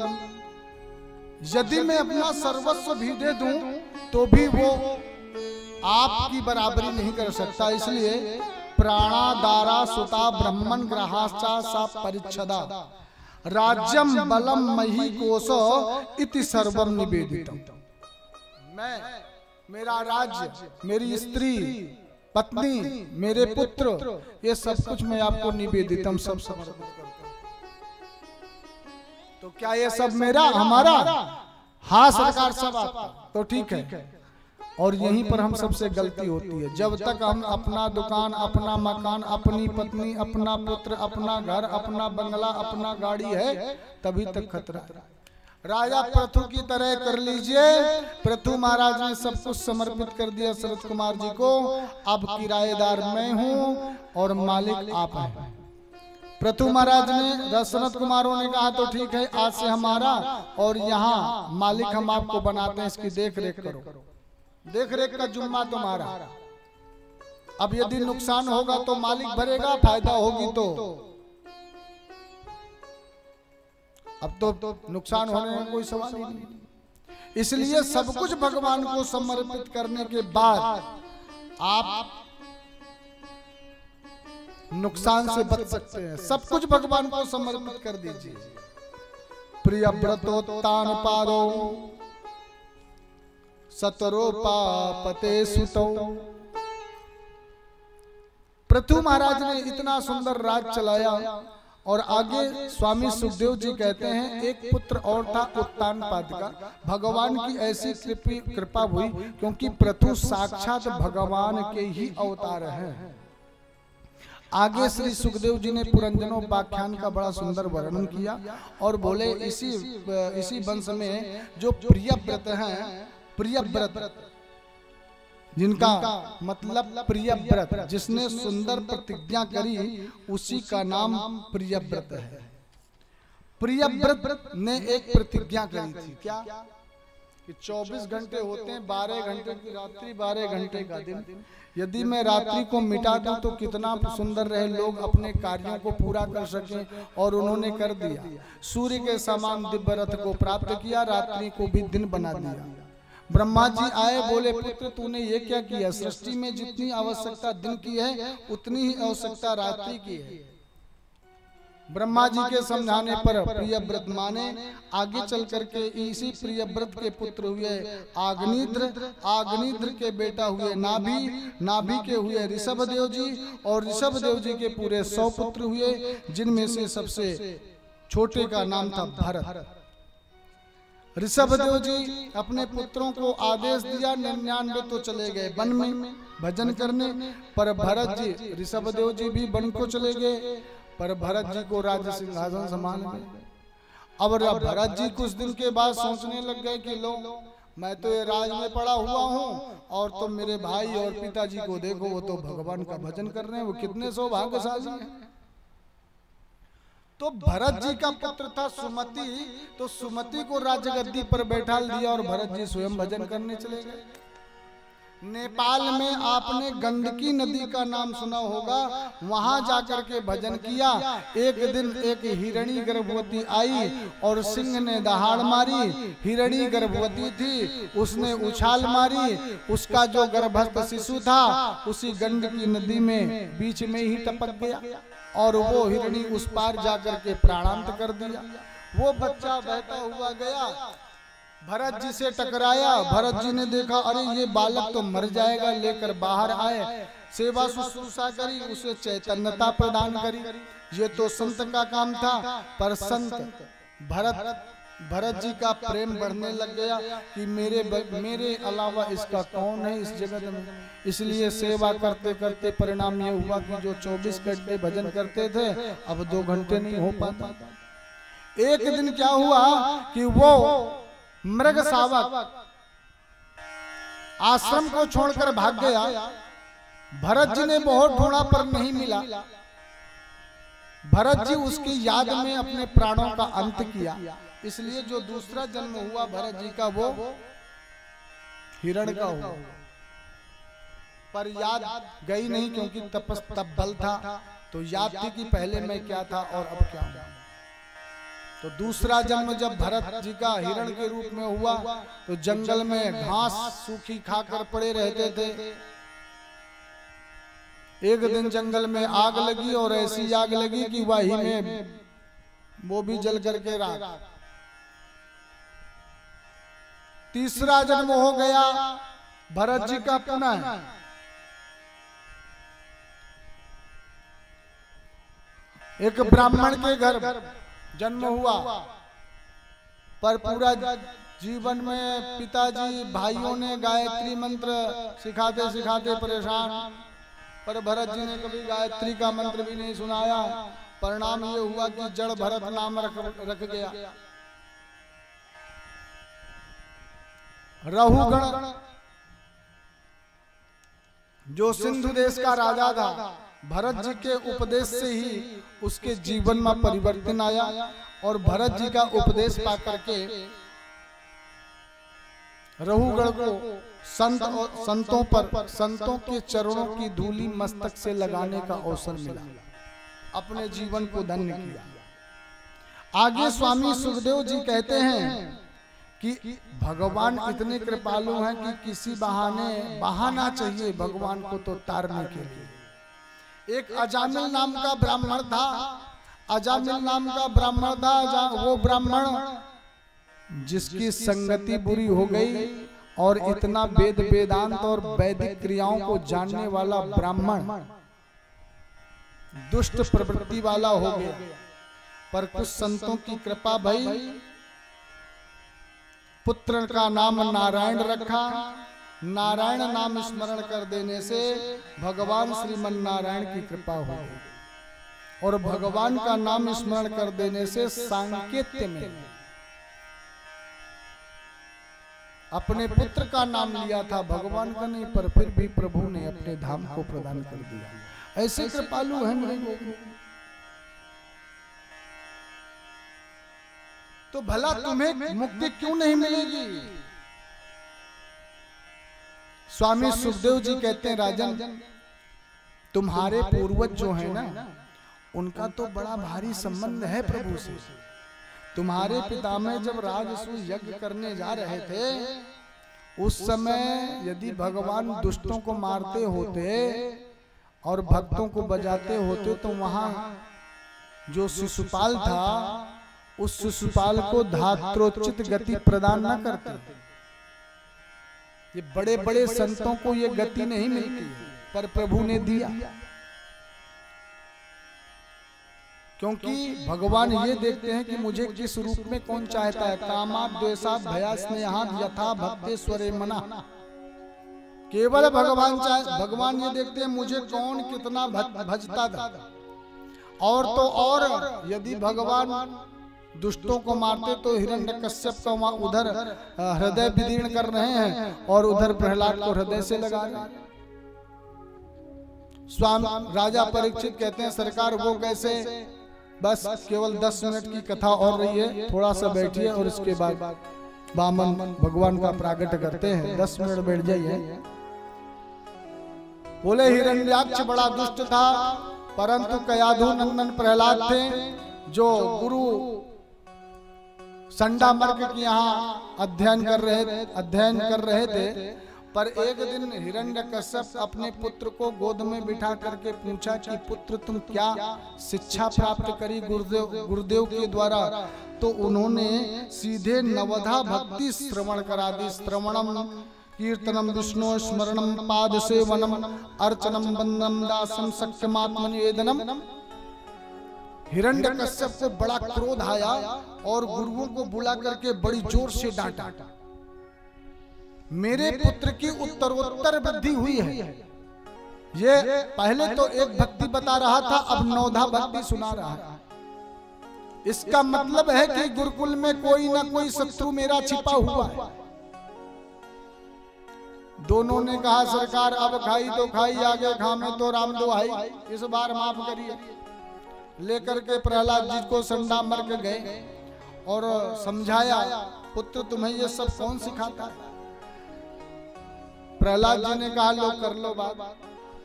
यदि मैं अपना सर्वस्व भी दे दूं तो भी वो आपकी बराबरी नहीं कर सकता। इसलिए प्राणादारा सुता ब्रह्मण ग्रहाश्चा सा परिच्छदा राज्यम बलम मही कोशो इति सर्वम निवेदितम। मैं, मेरा राज्य, मेरी स्त्री, पत्नी, मेरे पुत्र, ये सब कुछ मैं आपको निवेदितम, सब समर्पित करता हूं। तो क्या ये सब मेरा, हमारा? हाँ सरकार, सब आपका। तो ठीक है। और यहीं पर हम सबसे गलती होती है। जब तक हम अपना दुकान, अपना मकान, अपनी पत्नी, अपना पुत्र, अपना घर, अपना बंगला, अपना गाड़ी है, तभी तक खतरा है। राजा पृथु की तरह कर लीजिए। पृथु महाराज ने सब कुछ समर्पित कर दिया शरद कुमार जी को। अब किराएदार मैं हूँ और मालिक आप हैं। पृथु महाराज ने, शरद कुमारों ने कहा, तो ठीक है, आज से हमारा, और यहाँ मालिक हम आपको बनाते हैं, इसकी देख रेख करो। देख रेख का जुम्मा तुम्हारा। अब यदि नुकसान होगा तो मालिक भरेगा, फायदा होगी तो अब तो नुकसान होने में कोई सवाल ही नहीं। इसलिए सब कुछ भगवान को समर्पित करने के बाद आप नुकसान से बच सकते हैं। सब कुछ भगवान को समर्पित कर दीजिए। प्रिय व्रतोत्तान पादो सतरोपापते सुतो। पृथु महाराज ने इतना सुंदर राज चलाया। और आगे स्वामी सुखदेव जी कहते हैं, एक पुत्र और था उत्तानपाद का। भगवान की ऐसी कृपा हुई क्योंकि पृथु साक्षात भगवान के ही अवतार हैं। आगे श्री सुखदेव जी ने पुरंजनोपाख्यान का बड़ा सुंदर वर्णन किया और बोले, इसी वंश में जो प्रियव्रत हैं, प्रियव्रत जिनका मतलब प्रियव्रत, जिसने सुंदर प्रतिज्ञा करी, उसी का नाम प्रियव्रत है। प्रियव्रत ने एक प्रतिज्ञा करी थी, क्या? कि 24 घंटे होते हैं, 12 घंटे की रात्रि, 12 घंटे का दिन। यदि मैं रात्रि को मिटा दूं तो कितना सुंदर रहे, लोग अपने कार्यों को पूरा कर सकें, और उन्होंने कर दिया। सूर्य के समान दिव्य रथ को प्राप्त किया, रात्रि को भी दिन बना दिया। ब्रह्मा जी आए, बोले पुत्र तूने ये क्या किया? सृष्टि में जितनी आवश्यकता दिन की है उतनी ही आवश्यकता रात्रि की है। ब्रह्मा जी के समझाने पर प्रियव्रत माने, आगे चल करके इसी प्रियव्रत के पुत्र हुए आग्निद्र, आग्निद्र के बेटा हुए नाभि, नाभि के हुए ऋषभदेव जी, और ऋषभदेव जी के पूरे 100 पुत्र हुए, जिनमें से सबसे छोटे का नाम था भरत। ऋषभदेव जी अपने पुत्रों को आदेश दिया, 99 तो चले गए वन में भजन करने, पर भरत जी, ऋषभदेव जी भी वन को चले गए, पर भरत जी को राज्य सिंहासन संभालना है। अब भरत जी कुछ दिन के बाद सोचने लग गए कि लो, मैं तो ये राज में पड़ा हुआ हूँ, और तो मेरे भाई और पिताजी को देखो, वो तो भगवान का भजन कर रहे हैं, वो कितने सौभाग्यशाली हैं। तो भरत जी का पुत्र था सुमति, तो सुमति को राजगद्दी पर बैठा दिया और भरत जी स्वयं भजन करने चले गए। नेपाल में आपने गंडकी नदी का नाम सुना होगा, वहां जाकर के भजन किया। एक दिन एक हिरणी गर्भवती आई और सिंह ने दहाड़ मारी। हिरणी गर्भवती थी, उसने उछाल मारी, उसका जो गर्भस्थ शिशु था उसी गंडकी नदी में बीच में ही टपक गया, और वो हिरणी उस पार जाकर के प्राणांत कर दिया। वो बच्चा बहता हुआ गया, भरत जी से टकराया। भरत जी ने देखा, अरे ये बालक तो मर जाएगा, लेकर बाहर आए, सेवा शुश्रूषा करी, उसे चैतन्यता प्रदान करी। ये तो संत का काम था, पर संत भरत जी का प्रेम बढ़ने लग गया कि मेरे अलावा इसका कौन है इस जगत में। इसलिए सेवा करते करते परिणाम ये हुआ कि जो 24 घंटे भजन करते थे, अब 2 घंटे नहीं हो पाता। एक दिन क्या हुआ कि वो मृग शावक आश्रम को छोड़कर भाग गया। भरत जी ने बहुत ढूंढा पर नहीं मिला। भरत जी उसकी याद में अपने प्राणों का अंत किया। इसलिए जो दूसरा जन्म हुआ भरत जी का, वो हिरण का हुआ, पर याद गई नहीं, क्योंकि तप बल था, तो याद थी कि पहले मैं क्या था और अब क्या हूं। तो दूसरा जन्म जब भरत जी का हिरण के रूप में हुआ, तो जंगल में घास सूखी खाकर पड़े रहते थे। एक दिन जंगल में आग लगी, और ऐसी आग लगी कि वही में वो भी जल करके राख। तीसरा जन्म हो गया भरत जी का पुनः। एक ब्राह्मण के घर जन्म हुआ, पर पूरा जीवन में पिताजी भाइयों ने गायत्री मंत्र सिखाते सिखाते परेशान, पर भरत जी ने कभी गायत्री का मंत्र भी नहीं सुनाया। परिणाम ये हुआ कि जड़ भरत नाम रख गया। रहुगण जो सिंधु देश का राजा था, भरत जी के उपदेश से ही उसके जीवन में परिवर्तन आया, और भरत जी का उपदेश पाकर के रहुगण को संतों के चरणों की धूली मस्तक से लगाने का अवसर मिला, अपने जीवन को धन्य किया। आगे स्वामी सुखदेव जी कहते हैं कि भगवान इतने कृपालु हैं कि किसी बहाना चाहिए भगवान को तो तारने के लिए। एक अजामिल नाम का ब्राह्मण था, अजामिल नाम का ब्राह्मण था। वो ब्राह्मण जिसकी संगति बुरी हो गई, और इतना वेद वेदांत और वैदिक क्रियाओं को जानने वाला ब्राह्मण दुष्ट प्रवृत्ति वाला हो गया। पर कुछ संतों की कृपा भई, पुत्र का नाम नारायण रखा। नारायण नाम स्मरण कर देने से भगवान श्रीमन नारायण की कृपा हो गई, और भगवान का नाम स्मरण कर देने से सांकेत्य में अपने पुत्र का नाम लिया था, भगवान का नहीं, पर फिर भी प्रभु ने अपने धाम को प्रदान कर दिया। ऐसे कृपालु हैं मेरे गोविंद। तो भला तुम्हें मुक्ति क्यों नहीं मिलेगी? स्वामी सुखदेव जी कहते हैं राजन, तुम्हारे पूर्वज जो है ना, उनका तो बड़ा भारी संबंध है प्रभु से। तुम्हारे पितामह जब राजसूय यज्ञ करने जा रहे थे, उस समय यदि भगवान दुष्टों को मारते होते और भक्तों को बजाते होते, तो वहां जो शिशुपाल था, उस शिशुपाल को धात्रोचित गति प्रदान न करते। ये बड़े बड़े संतों को ये गति नहीं मिलती, पर प्रभु ने दिया, क्योंकि भगवान ये देखते हैं कि मुझे किस रूप में कौन चाहता है। कामात् द्वेषात् भयात् स्नेहात् यथा भक्तेश्वरे मना। केवल भगवान ये देखते हैं मुझे कौन कितना भजता था। और तो और यदि भगवान दुष्टों को मारते तो हिरण्यकश्यप का वहां उधर हृदय विदीर्ण कर रहे हैं और उधर प्रहलाद को हृदय से लगा रहे हैं। स्वामी राजा परीक्षित कहते हैं सरकार वो कैसे? बस केवल 10 मिनट की कथा और रही है, थोड़ा सा बैठिए और इसके बाद वामन भगवान का प्रागट्य करते हैं। 10 मिनट बैठ जाइए। बोले हिरण्याक्ष बड़ा दुष्ट था, परंतु कयाधु नंदन प्रहलाद थे जो गुरु संडामर्क के यहाँ अध्ययन कर रहे थे। पर एक दिन हिरण्यकश्यप अपने पुत्र को गोद में बिठा करके पूछा कि पुत्र तुम क्या शिक्षा प्राप्त करी गुरुदेव के द्वारा? तो उन्होंने सीधे नवधा भक्ति श्रवण करा दी। श्रवणम कीर्तनम विष्णु स्मरणम पाद सेवनम अर्चनम वंदनम दासम सख्यमात्मनिवेदनम। हिरण्यकश्यप को बड़ा क्रोध आया और गुरुओं को बुला करके बड़ी जोर से डांटा। मेरे पुत्र की उत्तरोत्तर वृद्धि हुई है। ये पहले तो एक भक्ति बता रहा था, अब 9धा भक्ति सुना रहा है। इसका मतलब है कि गुरुकुल में कोई ना कोई शत्रु मेरा छिपा हुआ है। दोनों ने कहा सरकार अब खाई तो खाई, आगे खामे तो राम दुहाई, इस बार माफ करिए। लेकर के प्रहलाद जी को संडामर्क गए और समझाया, पुत्र तुम्हें ये सब कौन सिखाता है? प्रहलाद जी ने कहा लो कर लो बात।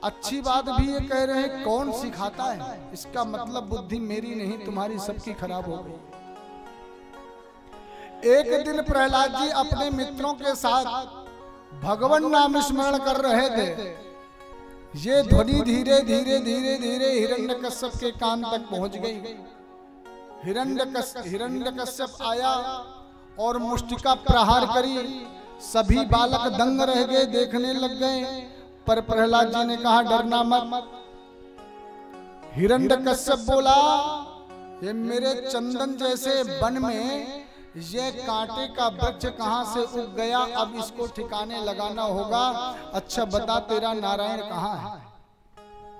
अच्छी बात भी ये कह रहे हैं कौन सिखाता है, इसका मतलब बुद्धि मेरी नहीं तुम्हारी सबकी खराब हो गई। एक दिन प्रहलाद जी अपने मित्रों के साथ भगवान नाम स्मरण कर रहे थे। ये ध्वनि धीरे धीरे धीरे धीरे हिरण्यकश्यप के कान तक पहुंच गई। हिरण्यकश्यप आया और मुष्टिका प्रहार करी। सभी बालक दंग रह गए, देखने लग गए। पर प्रहलाद जी ने कहा डरना मत। हिरण्यकश्यप बोला ये मेरे चंदन जैसे वन में ये कांटे का वृक्ष कहां से उग गया, अब इसको ठिकाने लगाना होगा। अच्छा बता तेरा नारायण कहाँ है?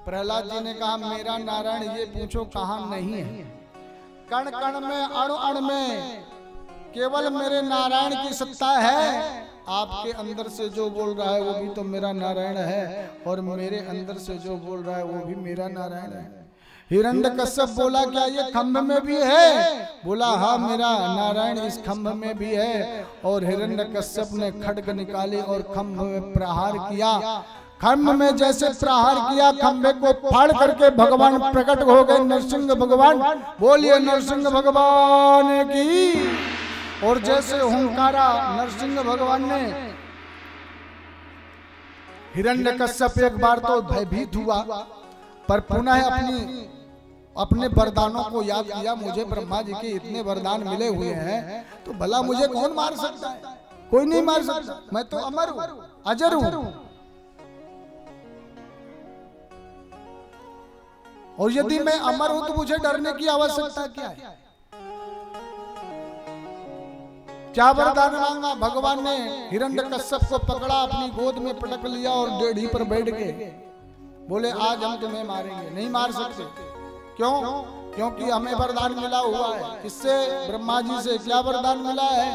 प्रहलाद जी ने कहा मेरा नारायण ये पूछो कहाँ नहीं है। कण कण में अणु अणु में केवल मेरे नारायण की सत्ता है। आपके अंदर से जो बोल रहा है वो भी तो मेरा नारायण है, और मेरे अंदर से जो बोल रहा है वो भी मेरा नारायण है। हिरण्यकश्यप बोला क्या ये खंभ में भी है? बोला हाँ मेरा नारायण इस खंभ में भी है। और हिरण्यकश्यप ने खड्ग निकाले और खंभ में प्रहार किया। खंभ में जैसे प्रहार किया, खंभे को फाड़ करके भगवान प्रकट हो गए, नरसिंह भगवान। बोलिए नरसिंह भगवान की। और जैसे हुंकारा नरसिंह भगवान ने, हिरण्यकश्यप एक बार तो भयभीत हुआ, पर पुनः अपने वरदानों को याद किया। मुझे ब्रह्मा जी के इतने वरदान मिले हुए हैं, तो भला मुझे कौन मार सकता है? कोई नहीं मार सकता, मैं तो अमर हूं, अजर हूं। और यदि मैं अमर हूं तो मुझे डरने की आवश्यकता क्या है? क्या वरदान मांगा? भगवान ने हिरण्यकश्यप को पकड़ा, अपनी गोद में पटक लिया और डेढ़ी पर बैठ गए। बोले आज हम तुम्हें मारेंगे। नहीं मार सकते। क्यों? क्योंकि हमें वरदान मिला हुआ है। किससे? ब्रह्मा जी से। क्या वरदान मिला है?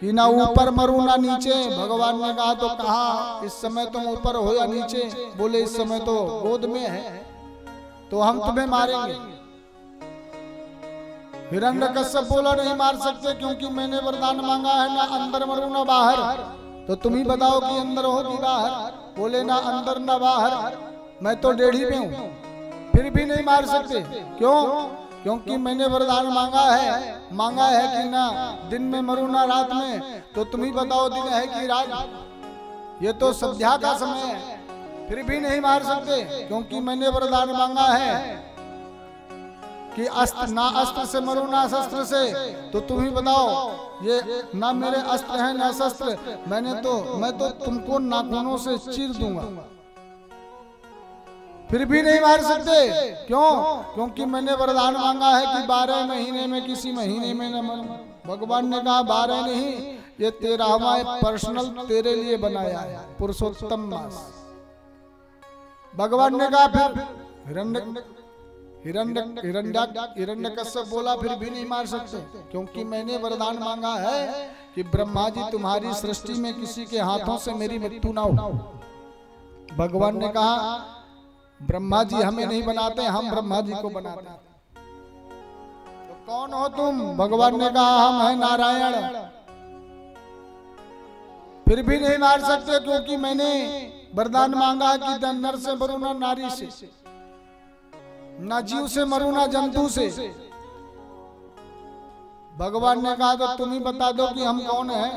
कि ना ऊपर मरू ना नीचे। भगवान ने कहा तो कहा इस समय तुम ऊपर हो या नीचे? बोले इस समय तो गोद में है, तो हम तुम्हें मारेंगे। हिरण्यकश्यप बोला नहीं मार सकते, क्योंकि मैंने वरदान मांगा है ना अंदर मरू ना बाहर। तो तुम ही बताओ कि अंदर हो कि बाहर। बोले ना अंदर ना बाहर, मैं तो डेढ़ी में हूं, फिर भी नहीं मार सकते। क्यों? क्योंकि मैंने वरदान मांगा है कि ना दिन में मरूं ना रात में। तो तुम ही बताओ दिन है कि रात। ये तो संध्या का समय है, फिर भी नहीं मार सकते, क्योंकि मैंने वरदान मांगा है कि अस्त्र से मरूं ना शस्त्र से। तो तुम ही बताओ, ये ना मेरे अस्त्र हैं ना शस्त्र, मैं तो तुमको नाखूनों से चीर दूंगा, फिर भी नहीं मार सकते। क्यों? क्योंकि मैंने वरदान मांगा है कि 12 महीने में किसी महीने में न मरूं। भगवान ने कहा 12 नहीं, ये 13वां पर्सनल तेरे लिए बनाया है, पुरुषोत्तम मास। भगवान ने कहा फिर हिरण्यकश्यप बोला फिर भी नहीं मार सकते, क्योंकि मैंने वरदान मांगा है कि ब्रह्मा जी तुम्हारी सृष्टि में किसी के हाथों से मेरी मृत्यु ना हो। भगवान ने कहा ब्रह्मा जी हमें नहीं बनाते, हम ब्रह्मा जी को बनाते हैं। तो कौन हो तुम? भगवान ने कहा हम हैं नारायण। फिर भी नहीं मार सकते, क्योंकि मैंने वरदान मांगा कि नर से मरूं ना नारी से, ना जीव से मरूं ना जंतु से। भगवान ने कहा तो तुम ही बता दो कि हम कौन हैं?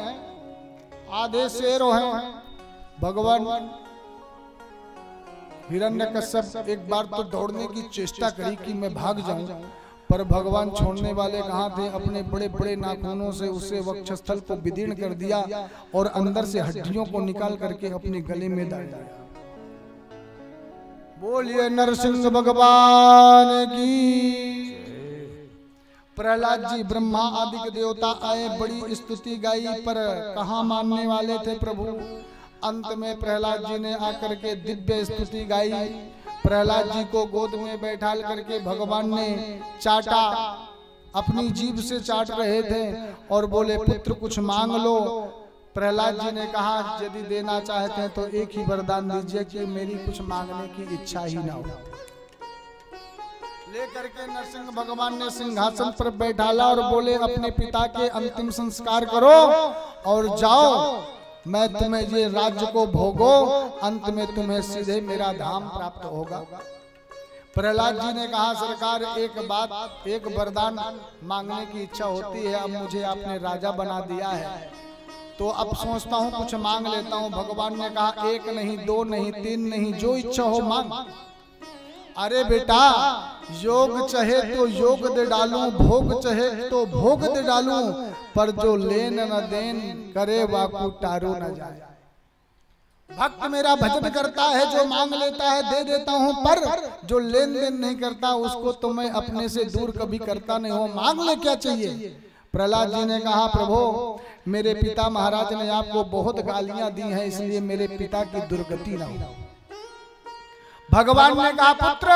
आधे शेर हैं। भगवान हिरण्यकश्यप एक बार तो दौड़ने की चेष्टा करी कि मैं भाग जाऊं, पर भगवान छोड़ने वाले कहाँ थे। अपने बड़े बड़े नाखूनों से उसे वक्षस्थल को विदीर्ण कर दिया और अंदर से हड्डियों को निकाल करके अपने गले में डाल दिया। बोलिए नरसिंह भगवान की। प्रहलाद जी ब्रह्मा आदि के देवता आए, बड़ी स्तुति गाई, पर कहाँ मानने वाले थे प्रभु। अंत में प्रहलाद जी ने आकर के दिव्य स्तुति गाई। प्रहलाद जी को गोद में बैठा करके भगवान ने चाटा, अपनी जीभ से चाट रहे थे और बोले पुत्र कुछ मांग लो। प्रहलाद जी ने कहा यदि देना चाहते हैं तो एक ही वरदान दीजिए कि मेरी कुछ मांगने की इच्छा ही ना हो। लेकर के नरसिंह भगवान ने सिंहासन पर बैठाला और बोले अपने पिता के अंतिम संस्कार करो और जाओ, मैं तुम्हें ये राज्य को भोगो, अंत में तुम्हें सीधे मेरा धाम प्राप्त होगा। प्रहलाद जी ने कहा सरकार एक वरदान मांगने की इच्छा होती है, अब मुझे आपने राजा बना दिया है तो अब सोचता हूँ कुछ मांग लेता हूँ। भगवान ने कहा 1 नहीं 2 नहीं 3 नहीं, जो इच्छा हो मांग। अरे बेटा योग चाहे तो योग दे डालूं, भोग चाहे तो भोग दे डालूं, पर जो लेन न देन करे वाकू टारो न जाए। भक्त मेरा भजन करता है, जो मांग लेता है दे देता हूं, पर जो लेन देन नहीं करता उसको तो मैं अपने से दूर कभी करता नहीं हूं। मांग ले क्या चाहिए? प्रहलाद जी ने कहा प्रभु मेरे पिता महाराज ने आपको बहुत गालियां दी हैं, इसलिए मेरे पिता की दुर्गति ना हो। भगवान ने कहा पुत्र,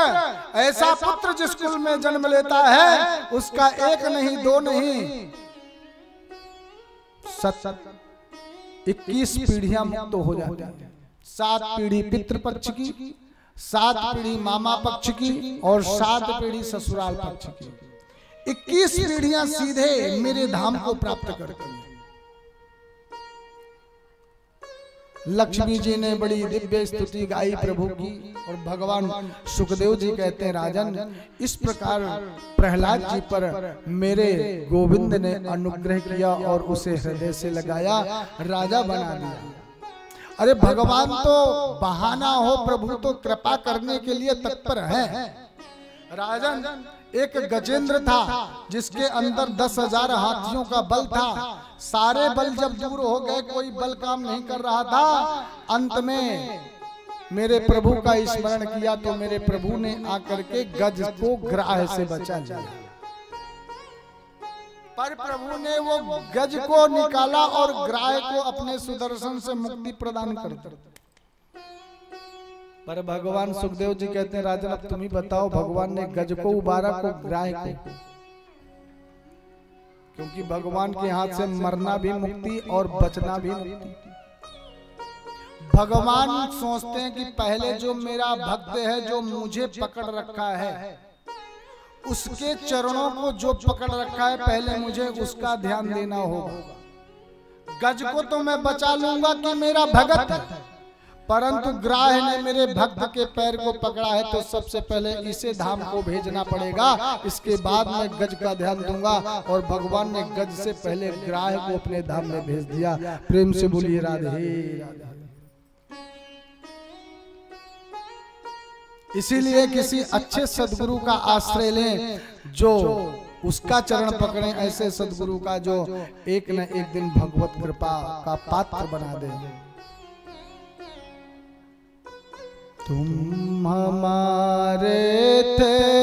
ऐसा पुत्र जिस कुल में जन्म लेता है उसका 1 नहीं 2 नहीं 21 पीढ़ियां मुक्त हो जाती हैं। 7 पीढ़ी पितृपक्ष की, 7 पीढ़ी मामा पक्ष की और 7 पीढ़ी ससुराल पक्ष की। 21 पीढ़ियां सीधे मेरे धाम को प्राप्त करती हैं। लक्ष्मी जी ने बड़ी दिव्य स्तुति गाई प्रभु की और भगवान सुखदेव जी कहते हैं राजन इस प्रकार प्रहलाद जी पर मेरे गोविंद ने अनुग्रह किया और उसे हृदय से लगाया, राजा बना दिया। अरे भगवान तो बहाना हो, प्रभु तो कृपा करने के लिए तत्पर है। राजन एक गजेंद्र था जिसके अंदर 10,000 हाथियों का बल था। सारे बल जब दूर हो गए, कोई बल काम नहीं कर रहा था। अंत में मेरे प्रभु का स्मरण किया तो मेरे प्रभु ने आकर के गज को ग्राह से बचा लिया। पर प्रभु ने वो गज को निकाला और ग्राह को अपने सुदर्शन से मुक्ति प्रदान कर दी। पर भगवान सुखदेव जी कहते हैं राजन अब तुम ही बताओ भगवान ने गज को उबारा को ग्राह को? क्योंकि भगवान के हाथ से मरना भी मुक्ति और बचना भी मुक्ति। भगवान सोचते हैं कि पहले जो मेरा भक्त है जो मुझे पकड़ रखा है उसके चरणों को जो पकड़ रखा है पहले मुझे उसका ध्यान देना होगा। गज को तो मैं बचा लूंगा कि मेरा भगत है, परंतु ग्राह ने मेरे भक्त के पैर को पकड़ा है तो सबसे पहले इसे धाम को भेजना पड़ेगा, इसके बाद मैं गज का ध्यान दूंगा। और भगवान ने गज से पहले ग्राह को अपने धाम में भेज दिया। प्रेम से बोलिए राधे राधे। इसीलिए किसी अच्छे सदगुरु का आश्रय लें, जो उसका चरण पकड़े, ऐसे सदगुरु का जो एक न एक दिन भगवत कृपा का पात्र बना दे। तुम हमारे थे